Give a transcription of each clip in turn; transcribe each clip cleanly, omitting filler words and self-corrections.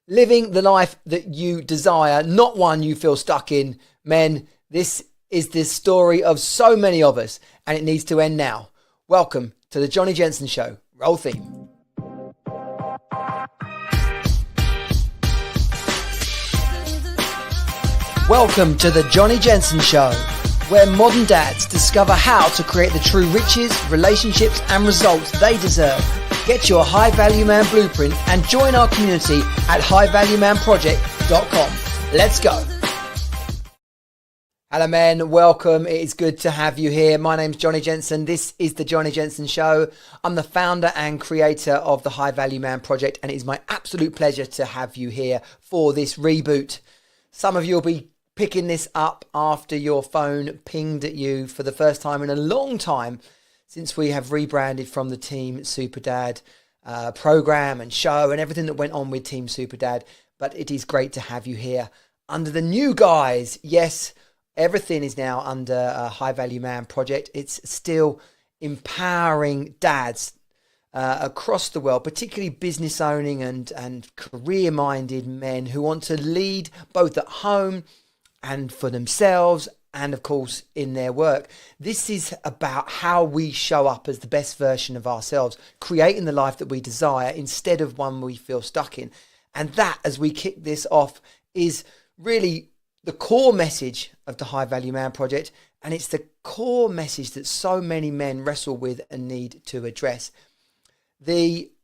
living the life that you desire, not one you feel stuck in. Men, this is the story of so many of us, and it needs to end now. Welcome to the Johnny Jensen Show. Roll theme. Welcome to the Johnny Jensen Show, where modern dads discover how to create the true riches, relationships and results they deserve. Get your High Value Man blueprint and join our community at highvaluemanproject.com. Let's go. Hello men, welcome. It is good to have you here. My name's Johnny Jensen. This is the Johnny Jensen Show. I'm the founder and creator of the High Value Man Project, and it is my absolute pleasure to have you here for this reboot. Some of you will be picking this up after your phone pinged at you for the first time in a long time, since we have rebranded from the Team Super Dad program and show and everything that went on with Team Super Dad. But it is great to have you here under the new guise. Yes, everything is now under a High Value Man Project. It's still empowering dads across the world, particularly business owning and career-minded men who want to lead both at home and for themselves and of course in their work. This is about how we show up as the best version of ourselves, creating the life that we desire instead of one we feel stuck in. And that, as we kick this off, is really the core message of the High Value Man Project. And it's the core message that so many men wrestle with and need to address.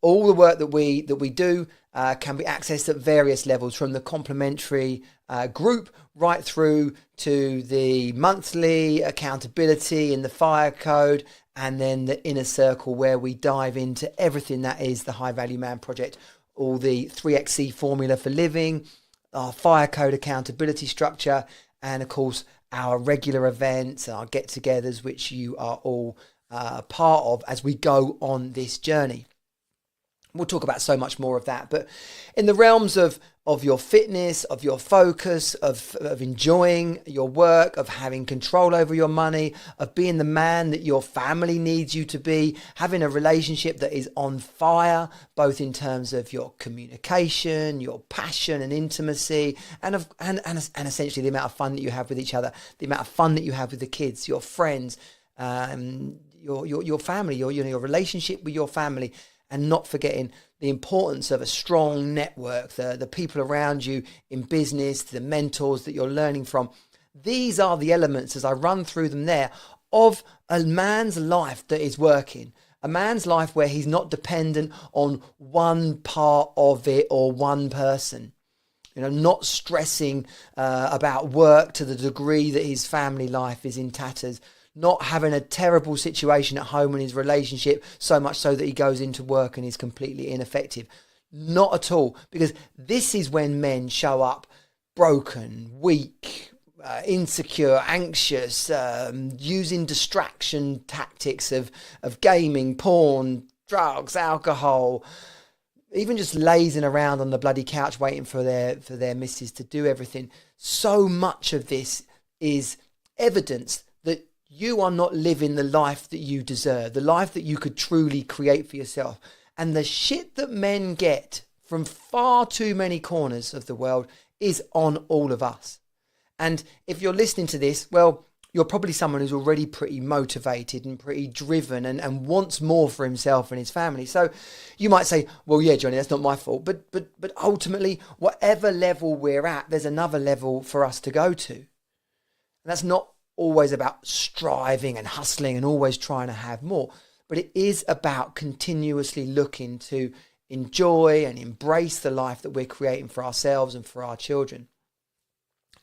All the work that we do can be accessed at various levels, from the complimentary group right through to the monthly accountability in the fire code, and then the inner circle where we dive into everything that is the High Value Man Project, all the 3XC formula for living, our fire code accountability structure, and of course our regular events, our get-togethers, which you are all part of as we go on this journey. We'll talk about so much more of that, but in the realms of your fitness, of your focus, of enjoying your work, of having control over your money, of being the man that your family needs you to be, having a relationship that is on fire, both in terms of your communication, your passion and intimacy, and essentially the amount of fun that you have with each other, the amount of fun that you have with the kids, your friends, your family, your relationship with your family. And not forgetting the importance of a strong network, the people around you in business, the mentors that you're learning from. These are the elements, as I run through them there, of a man's life that is working. A man's life where he's not dependent on one part of it or one person. Not stressing about work to the degree that his family life is in tatters. Not having a terrible situation at home in his relationship, so much so that he goes into work and is completely ineffective. Not at all, because this is when men show up broken, weak, insecure, anxious, using distraction tactics of gaming, porn, drugs, alcohol, even just lazing around on the bloody couch waiting for their missus to do everything. So much of this is evidence that you are not living the life that you deserve, the life that you could truly create for yourself. And the shit that men get from far too many corners of the world is on all of us. And if you're listening to this, well, you're probably someone who's already pretty motivated and pretty driven and wants more for himself and his family. So you might say, well, yeah, Johnny, that's not my fault. But ultimately, whatever level we're at, there's another level for us to go to. And that's not always about striving and hustling and always trying to have more, but it is about continuously looking to enjoy and embrace the life that we're creating for ourselves and for our children.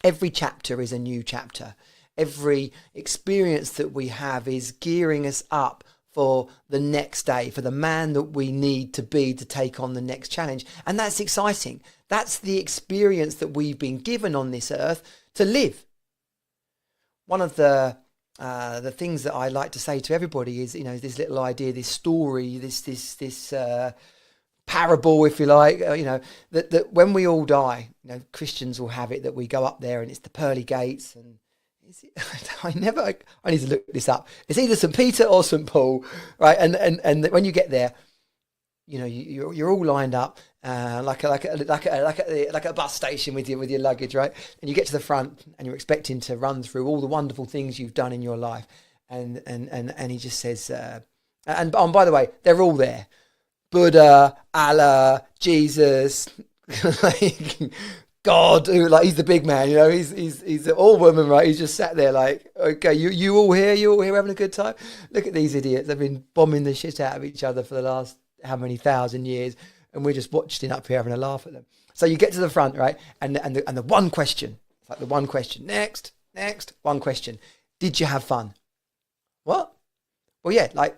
Every chapter is a new chapter. Every experience that we have is gearing us up for the next day, for the man that we need to be to take on the next challenge. And that's exciting. That's the experience that we've been given on this earth to live. One of the things that I like to say to everybody is, this little idea, this story, this parable, if you like, that when we all die, Christians will have it that we go up there and it's the pearly gates, and I need to look this up. It's either St. Peter or St. Paul, right? And when you get there, you're all lined up like a bus station with your luggage, right? And you get to the front and you're expecting to run through all the wonderful things you've done in your life, and he just says, and by the way, they're all there: Buddha, Allah, Jesus, like God, who, like, he's the big man, he's all woman, right? He's just sat there like, okay, you all here having a good time? Look at these idiots. They've been bombing the shit out of each other for the last how many thousand years, and we're just watching up here having a laugh at them. So you get to the front, right? And the one question, it's like the one question, next, one question. Did you have fun? What? Well, yeah, like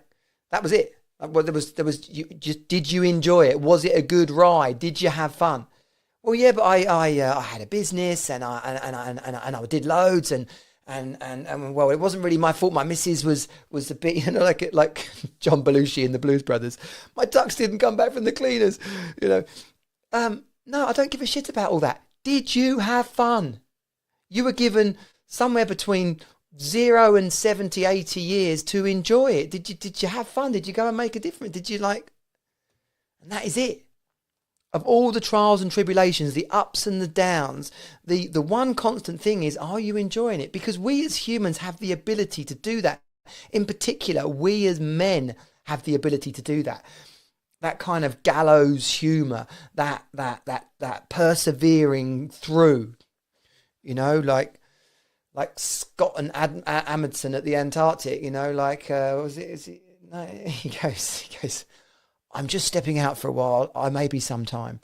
that was it. Like, well, there was did you enjoy it? Was it a good ride? Did you have fun? Well, yeah, but I had a business and I did loads and well, it wasn't really my fault. My missus was a bit, like John Belushi in the Blues Brothers. My ducks didn't come back from the cleaners, No, I don't give a shit about all that. Did you have fun? You were given somewhere between 0 and 70, 80 years to enjoy it. Did you have fun? Did you go and make a difference? Did you and that is it. Of all the trials and tribulations, the ups and the downs, the one constant thing is, are you enjoying it? Because we as humans have the ability to do that. In particular, we as men have the ability to do that. That kind of gallows humor, that persevering through, like Scott and Amundsen at the Antarctic, he goes, I'm just stepping out for a while. I may be some time.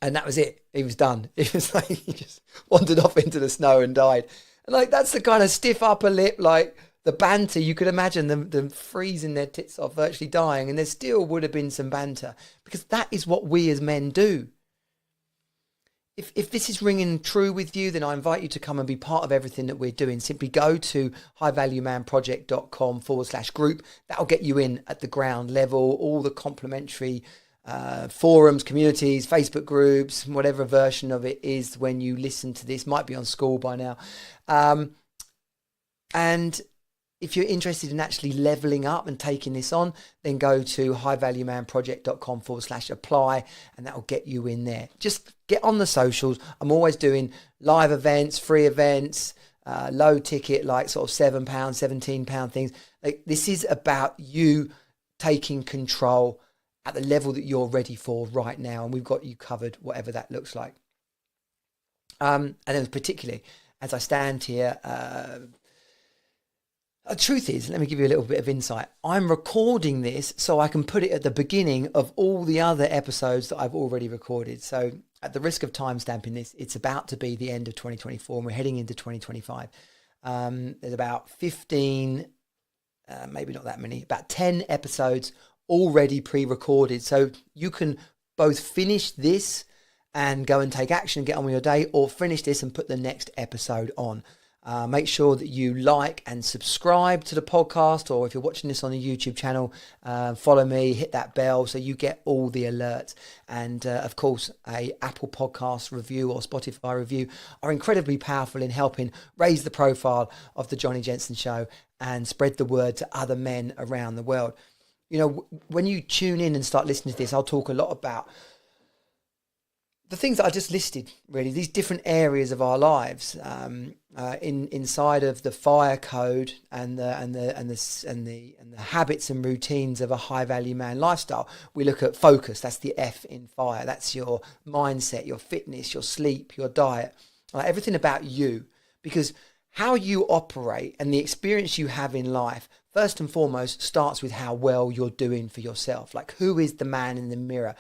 And that was it. He was done. It was like he just wandered off into the snow and died. And that's the kind of stiff upper lip, the banter. You could imagine them freezing their tits off, virtually dying. And there still would have been some banter, because that is what we as men do. If this is ringing true with you, then I invite you to come and be part of everything that we're doing. Simply go to highvaluemanproject.com/group. That'll get you in at the ground level, all the complimentary forums, communities, Facebook groups, whatever version of it is when you listen to this. Might be on school by now. And if you're interested in actually leveling up and taking this on, then go to highvaluemanproject.com/apply, and that'll get you in there. Just get on the socials. I'm always doing live events, free events, low ticket, like sort of £7, £17 things. This is about you taking control at the level that you're ready for right now. And we've got you covered, whatever that looks like. And then particularly as I stand here, the truth is, let me give you a little bit of insight. I'm recording this so I can put it at the beginning of all the other episodes that I've already recorded. So at the risk of time stamping this, it's about to be the end of 2024 and we're heading into 2025. There's about 15, maybe not that many, about 10 episodes already pre-recorded. So you can both finish this and go and take action and get on with your day, or finish this and put the next episode on. Make sure that you like and subscribe to the podcast, or if you're watching this on the YouTube channel, follow me, hit that bell so you get all the alerts. And of course, a Apple Podcast review or Spotify review are incredibly powerful in helping raise the profile of the Johnny Jensen Show and spread the word to other men around the world. When you tune in and start listening to this, I'll talk a lot about the things that I just listed, really, these different areas of our lives, inside of the fire code and the habits and routines of a high value man lifestyle. We look at focus. That's the F in fire. That's your mindset, your fitness, your sleep, your diet, everything about you, because how you operate and the experience you have in life, first and foremost, starts with how well you're doing for yourself. Like, who is the man in the mirror?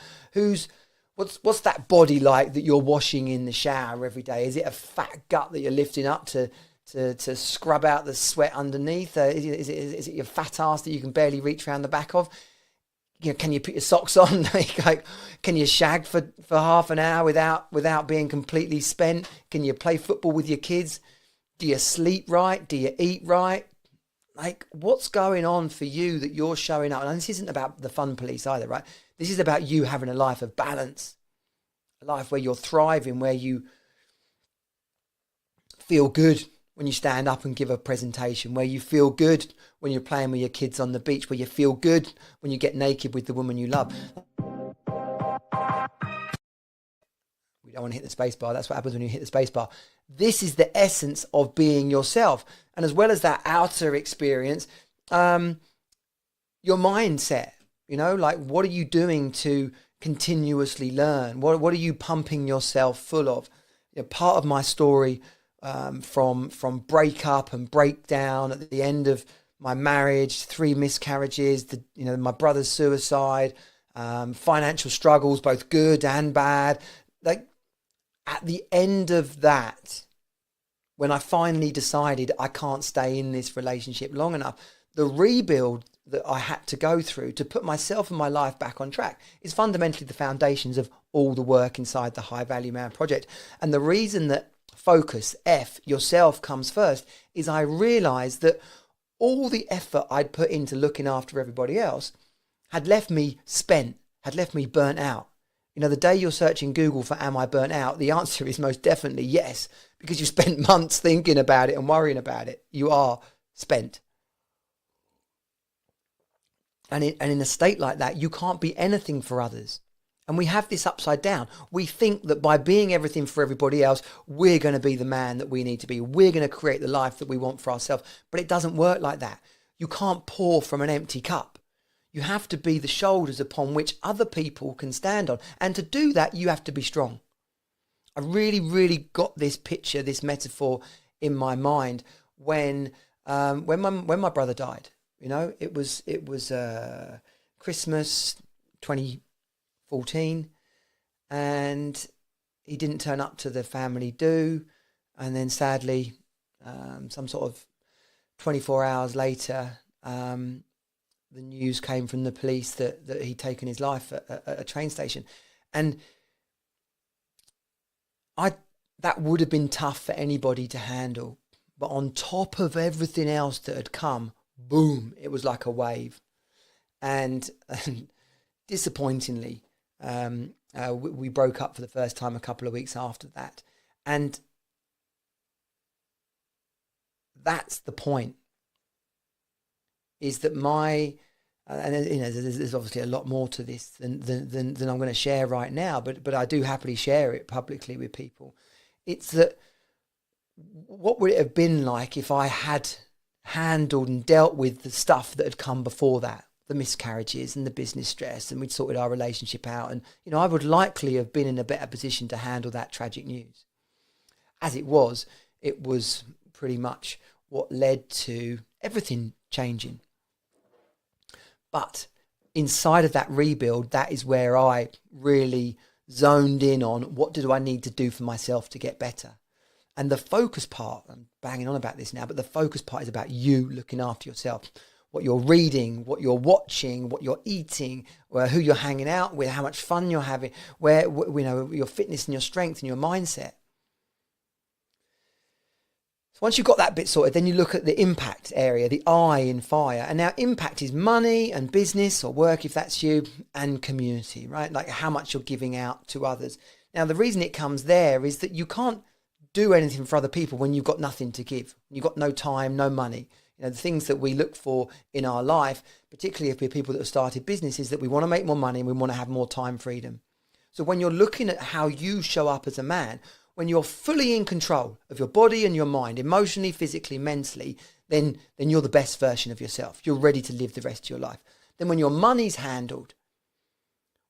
What's that body like that you're washing in the shower every day? Is it a fat gut that you're lifting up to scrub out the sweat underneath? Is it your fat ass that you can barely reach around the back of? Can you put your socks on? Can you shag for half an hour without being completely spent? Can you play football with your kids? Do you sleep right? Do you eat right? What's going on for you that you're showing up? And this isn't about the fun police either, right? This is about you having a life of balance, a life where you're thriving, where you feel good, when you stand up and give a presentation, where you feel good when you're playing with your kids on the beach, where you feel good when you get naked with the woman you love. We don't want to hit the space bar. That's what happens when you hit the space bar. This is the essence of being yourself. And as well as that outer experience, your mindset, like what are you doing to continuously learn? What are you pumping yourself full of? Part of my story from breakup and breakdown at the end of my marriage, 3 miscarriages, my brother's suicide, financial struggles, both good and bad. Like at the end of that, when I finally decided I can't stay in this relationship long enough, the rebuild that I had to go through to put myself and my life back on track is fundamentally the foundations of all the work inside the High Value Man project. And the reason that focus, yourself, comes first is I realized that all the effort I'd put into looking after everybody else had left me spent, had left me burnt out. The day you're searching Google for am I burnt out, the answer is most definitely yes, because you spent months thinking about it and worrying about it. You are spent. And in a state like that, you can't be anything for others. And we have this upside down. We think that by being everything for everybody else, we're going to be the man that we need to be. We're going to create the life that we want for ourselves. But it doesn't work like that. You can't pour from an empty cup. You have to be the shoulders upon which other people can stand on. And to do that, you have to be strong. I really, really got this picture, this metaphor in my mind when my brother died. It was Christmas 2014, and he didn't turn up to the family do. And then sadly, some sort of 24 hours later, the news came from the police that he'd taken his life at a train station. And that would have been tough for anybody to handle. But on top of everything else that had come, boom, it was like a wave. And disappointingly, we broke up for the first time a couple of weeks after that. And that's the point, is that there's obviously a lot more to this than I'm going to share right now, but I do happily share it publicly with people. It's that, what would it have been like if I had handled and dealt with the stuff that had come before that, the miscarriages and the business stress, and we'd sorted our relationship out, and I would likely have been in a better position to handle that tragic news. As it was pretty much what led to everything changing. But inside of that rebuild, that is where I really zoned in on what do I need to do for myself to get better. And the focus part, I'm banging on about this now, but the focus part is about you looking after yourself. What you're reading, what you're watching, what you're eating, who you're hanging out with, how much fun you're having, your fitness and your strength and your mindset. So once you've got that bit sorted, then you look at the impact area, the I in fire. And now impact is money and business or work, if that's you, and community, right? Like how much you're giving out to others. Now, the reason it comes there is that you can't do anything for other people when you've got nothing to give. You've got no time, no money. The things that we look for in our life, particularly if we're people that have started businesses, that we want to make more money and we want to have more time freedom. So when you're looking at how you show up as a man, when you're fully in control of your body and your mind, emotionally, physically, mentally, then you're the best version of yourself. You're ready to live the rest of your life. Then when your money's handled,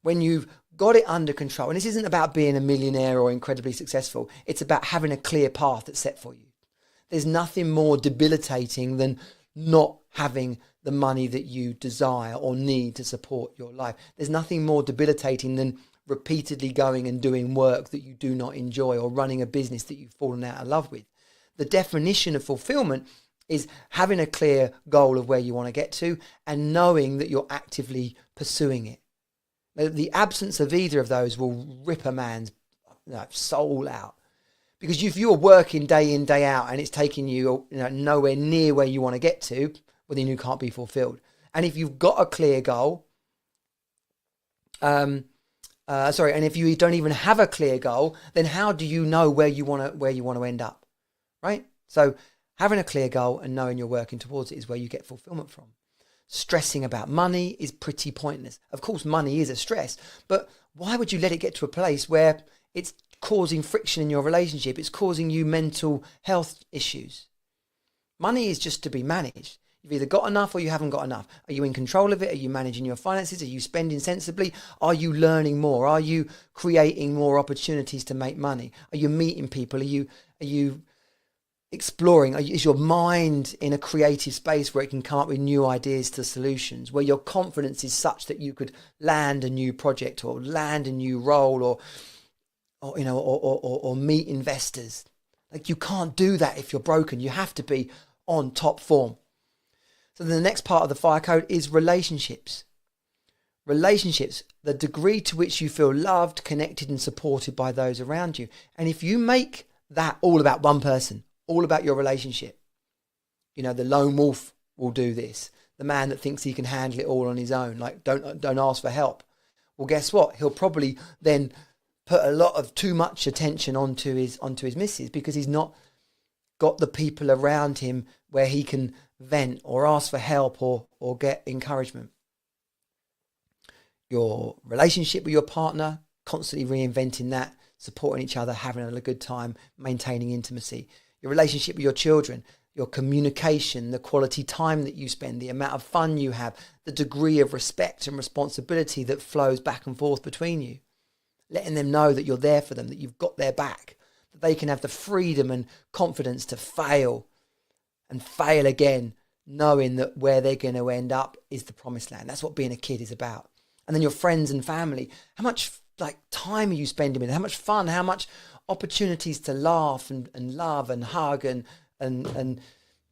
when you've got it under control, and this isn't about being a millionaire or incredibly successful, it's about having a clear path that's set for you. There's nothing more debilitating than not having the money that you desire or need to support your life. There's nothing more debilitating than repeatedly going and doing work that you do not enjoy or running a business that you've fallen out of love with. The definition of fulfillment is having a clear goal of where you want to get to and knowing that you're actively pursuing it. The absence of either of those will rip a man's soul out. Because if you're working day in, day out, and it's taking you, nowhere near where you want to get to, well, then you can't be fulfilled. And if you've got a clear goal, and if you don't even have a clear goal, then how do you know where you want to end up, right? So Having a clear goal and knowing you're working towards it is where you get fulfillment from. Stressing about money is pretty pointless. Of course, money is a stress, but why would you let it get to a place where it's causing friction in your relationship? It's causing you mental health issues. Money is just to be managed. You've either got enough or you haven't got enough. Are you in control of it? Are you managing your finances? Are you spending sensibly? Are you learning more? Are you creating more opportunities to make money? Are you meeting people? Are you exploring? Is your mind in a creative space where it can come up with new ideas to solutions, where your confidence is such that you could land a new project or land a new role or meet investors? Like, you can't do that if you're broken. You have to be on top form. So then the next part of the fire code is relationships. Relationships, the degree to which you feel loved, connected and supported by those around you. And if you make that all about one person, all about your relationship, the lone wolf will do this. The man that thinks he can handle it all on his own, like don't ask for help. Well, guess what? He'll probably then put a lot of too much attention onto his missus, because he's not got the people around him where he can vent or ask for help or get encouragement. Your relationship with your partner, constantly reinventing that, supporting each other, having a good time, maintaining intimacy. Your relationship with your children, your communication, the quality time that you spend, the amount of fun you have, the degree of respect and responsibility that flows back and forth between you. Letting them know that you're there for them, that you've got their back, that they can have the freedom and confidence to fail and fail again, knowing that where they're going to end up is the promised land. That's what being a kid is about. And then your friends and family, how much time are you spending with them? How much fun, how much opportunities to laugh and love and hug and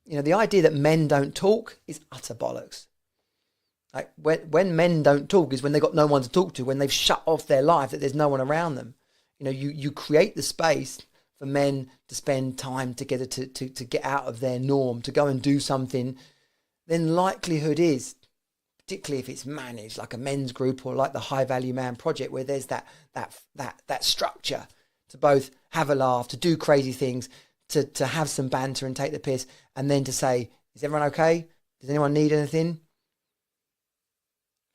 the idea that men don't talk is utter bollocks. Like, when men don't talk is when they've got no one to talk to, when they've shut off their life, that there's no one around them. You create the space for men to spend time together, to get out of their norm, to go and do something. Then likelihood is, particularly if it's managed like a men's group or like the High Value Man Project, where there's that structure to both have a laugh, to do crazy things, to have some banter and take the piss, and then to say, is everyone okay? Does anyone need anything?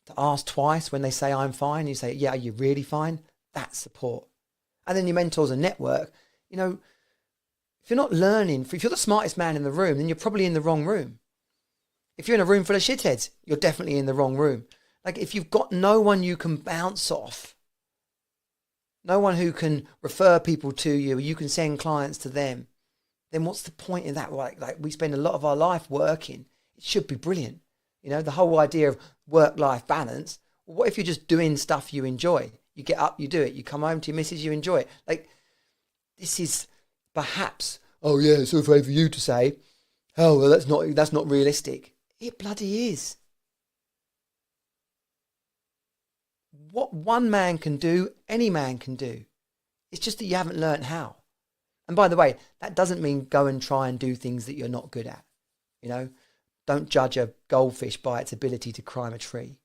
To ask twice when they say I'm fine. You say, yeah, are you really fine? That's support. And then your mentors and network. If you're not learning, if you're the smartest man in the room, then you're probably in the wrong room. If you're in a room full of shitheads, you're definitely in the wrong room. Like, if you've got no one you can bounce off, no one who can refer people to you, or you can send clients to them, then what's the point in that? Like we spend a lot of our life working. It should be brilliant. The whole idea of work-life balance. Well, what if you're just doing stuff you enjoy? You get up, you do it. You come home to your missus, you enjoy it. Like, this is perhaps, oh yeah, it's okay for you to say, oh, well, that's not realistic. It bloody is. What one man can do, any man can do. It's just that you haven't learned how. And by the way, that doesn't mean go and try and do things that you're not good at. Don't judge a goldfish by its ability to climb a tree.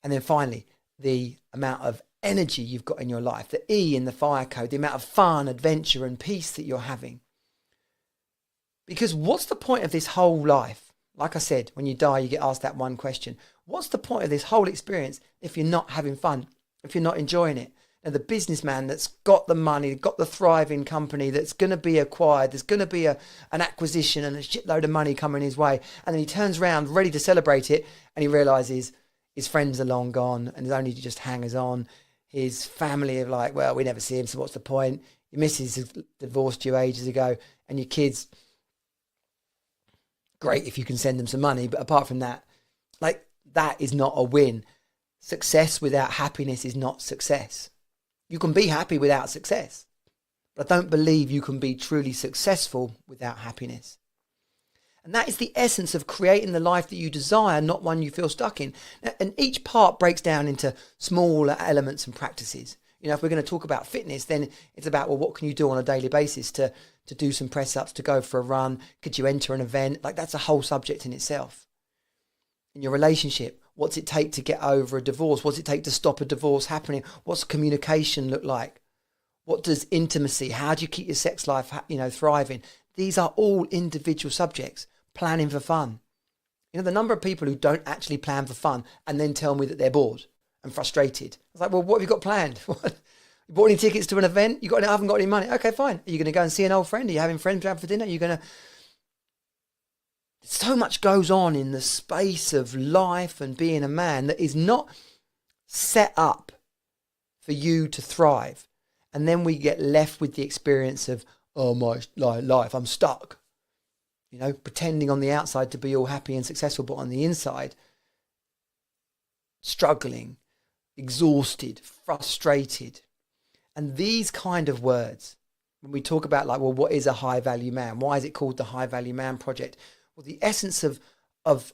And then finally, the amount of energy you've got in your life, the E in the fire code, the amount of fun, adventure and peace that you're having. Because what's the point of this whole life? Like I said, when you die, you get asked that one question. What's the point of this whole experience if you're not having fun, if you're not enjoying it? And the businessman that's got the money, got the thriving company that's going to be acquired, there's going to be an acquisition and a shitload of money coming his way. And then he turns around ready to celebrate it, and he realises his friends are long gone and there's only just hangers on. His family are like, well, we never see him, so what's the point? Your missus has divorced you ages ago, and your kids, great if you can send them some money, but apart from that, like, that is not a win. Success without happiness is not success. You can be happy without success, but I don't believe you can be truly successful without happiness. And that is the essence of creating the life that you desire, not one you feel stuck in. And each part breaks down into smaller elements and practices. If we're going to talk about fitness, then it's about, well, what can you do on a daily basis to do some press-ups, to go for a run? Could you enter an event? Like, that's a whole subject in itself. In your relationship, what's it take to get over a divorce? What's it take to stop a divorce happening? What's communication look like? What does intimacy, how do you keep your sex life, thriving? These are all individual subjects. Planning for fun. The number of people who don't actually plan for fun and then tell me that they're bored and frustrated. I was like, well, what have you got planned? You bought any tickets to an event? I haven't got any money. Okay, fine. Are you going to go and see an old friend? Are you having friends planned for dinner? Are you going to... So much goes on in the space of life and being a man that is not set up for you to thrive. And then we get left with the experience of, oh, my life, I'm stuck. Pretending on the outside to be all happy and successful, but on the inside, struggling, exhausted, frustrated. And these kind of words, when we talk about what is a high value man? Why is it called the High Value Man Project? Well, the essence of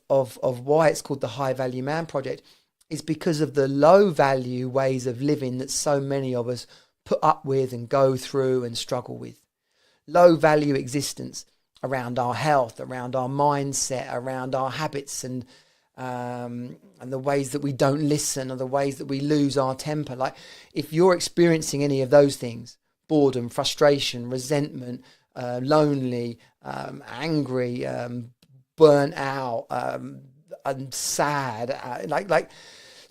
why it's called the High Value Man Project is because of the low value ways of living that so many of us put up with and go through and struggle with. Low value existence around our health, around our mindset, around our habits and the ways that we don't listen or the ways that we lose our temper. Like if you're experiencing any of those things, boredom, frustration, resentment, lonely, angry, burnt out, and sad, like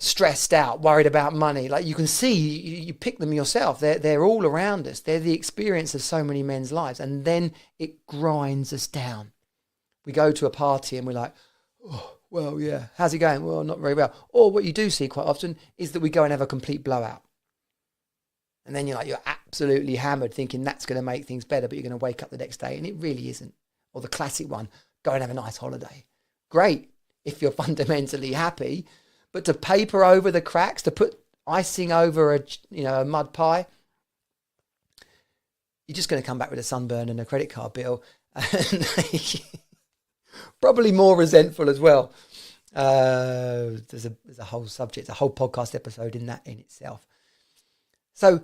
stressed out, worried about money. Like you can see, you pick them yourself. They're all around us. They're the experience of so many men's lives. And then it grinds us down. We go to a party and we're like, oh, well, yeah, how's it going? Well, not very well. Or what you do see quite often is that we go and have a complete blowout. And then you're absolutely hammered thinking that's going to make things better, but you're going to wake up the next day and it really isn't. Or the classic one, go and have a nice holiday. Great if you're fundamentally happy, but to paper over the cracks, to put icing over a mud pie, you're just going to come back with a sunburn and a credit card bill. And probably more resentful as well. There's a whole subject, a whole podcast episode in itself. So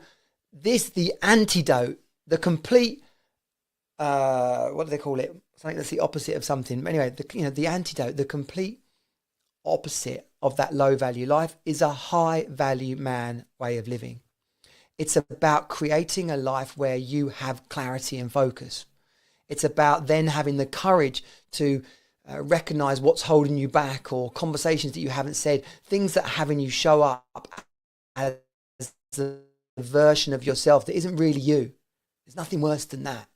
the antidote, the complete, what do they call it? Something that's the opposite of something. Anyway, the antidote, the complete opposite of that low value life is a high value man way of living. It's about creating a life where you have clarity and focus. It's about then having the courage to recognize what's holding you back or conversations that you haven't said, things that are having you show up as a version of yourself that isn't really you. There's nothing worse than that.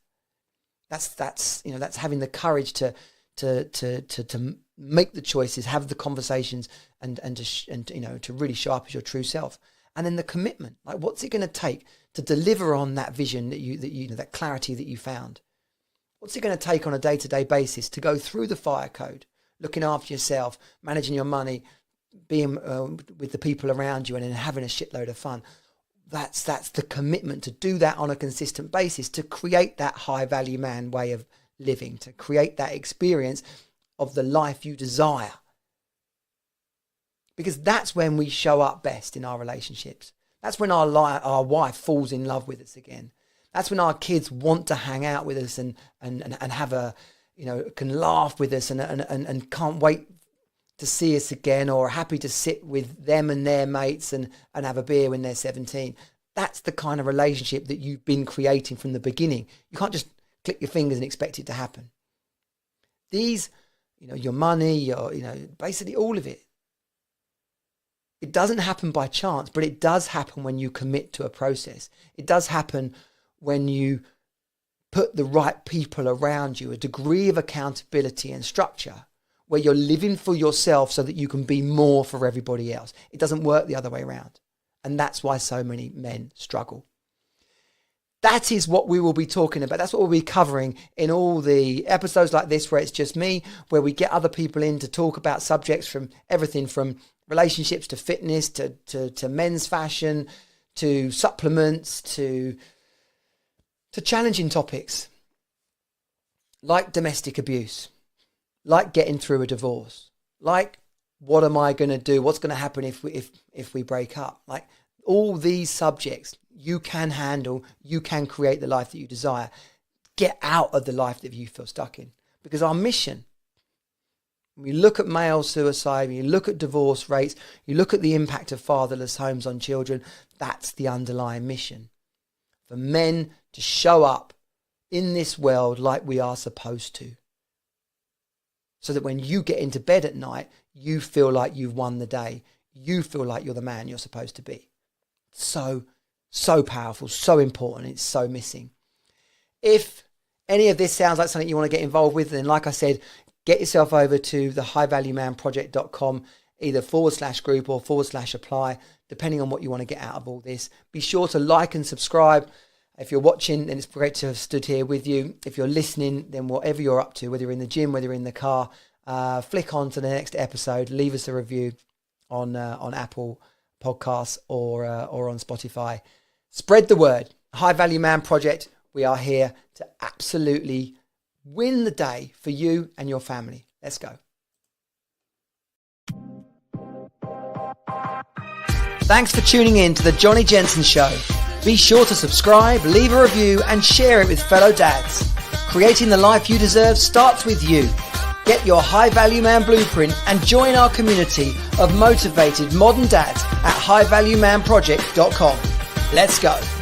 That's having the courage to make the choices, have the conversations, and to really show up as your true self. And then the commitment, like what's it going to take to deliver on that vision that clarity that you found? What's it going to take on a day-to-day basis to go through the fire code, looking after yourself, managing your money, being with the people around you, and then having a shitload of fun? That's the commitment to do that on a consistent basis, to create that high-value man way of living, to create that experience of the life you desire. Because that's when we show up best in our relationships. That's when our wife falls in love with us again. That's when our kids want to hang out with us and have can laugh with us and can't wait to see us again, or are happy to sit with them and their mates and have a beer when they're 17. That's the kind of relationship that you've been creating from the beginning. You can't just click your fingers and expect it to happen. These, your money, basically all of it. It doesn't happen by chance, but it does happen when you commit to a process. It does happen when you put the right people around you, a degree of accountability and structure where you're living for yourself so that you can be more for everybody else. It doesn't work the other way around. And that's why so many men struggle. That is what we will be talking about. That's what we'll be covering in all the episodes like this, where it's just me, where we get other people in to talk about subjects from everything from relationships to fitness to men's fashion, to supplements, to challenging topics like domestic abuse, like getting through a divorce, like what am I going to do? What's going to happen if we break up? Like all these subjects you can handle, you can create the life that you desire. Get out of the life that you feel stuck in. Because our mission, when you look at male suicide, when you look at divorce rates, you look at the impact of fatherless homes on children, that's the underlying mission. for men to show up in this world like we are supposed to. So that when you get into bed at night, you feel like you've won the day. You feel like you're the man you're supposed to be. So powerful, so important. It's so missing. If any of this sounds like something you want to get involved with, then like I said, get yourself over to the highvaluemanproject.com, either /group or /apply, depending on what you want to get out of all this. Be sure to like and subscribe. If you're watching, then it's great to have stood here with you. If you're listening, then whatever you're up to, whether you're in the gym, whether you're in the car, flick on to the next episode. Leave us a review on Apple Podcasts or on Spotify. Spread the word. High Value Man Project. We are here to absolutely win the day for you and your family. Let's go. Thanks for tuning in to the Johnny Jensen Show. Be sure to subscribe, leave a review, and share it with fellow dads. Creating the life you deserve starts with you. Get your High Value Man blueprint and join our community of motivated modern dads at highvaluemanproject.com. Let's go.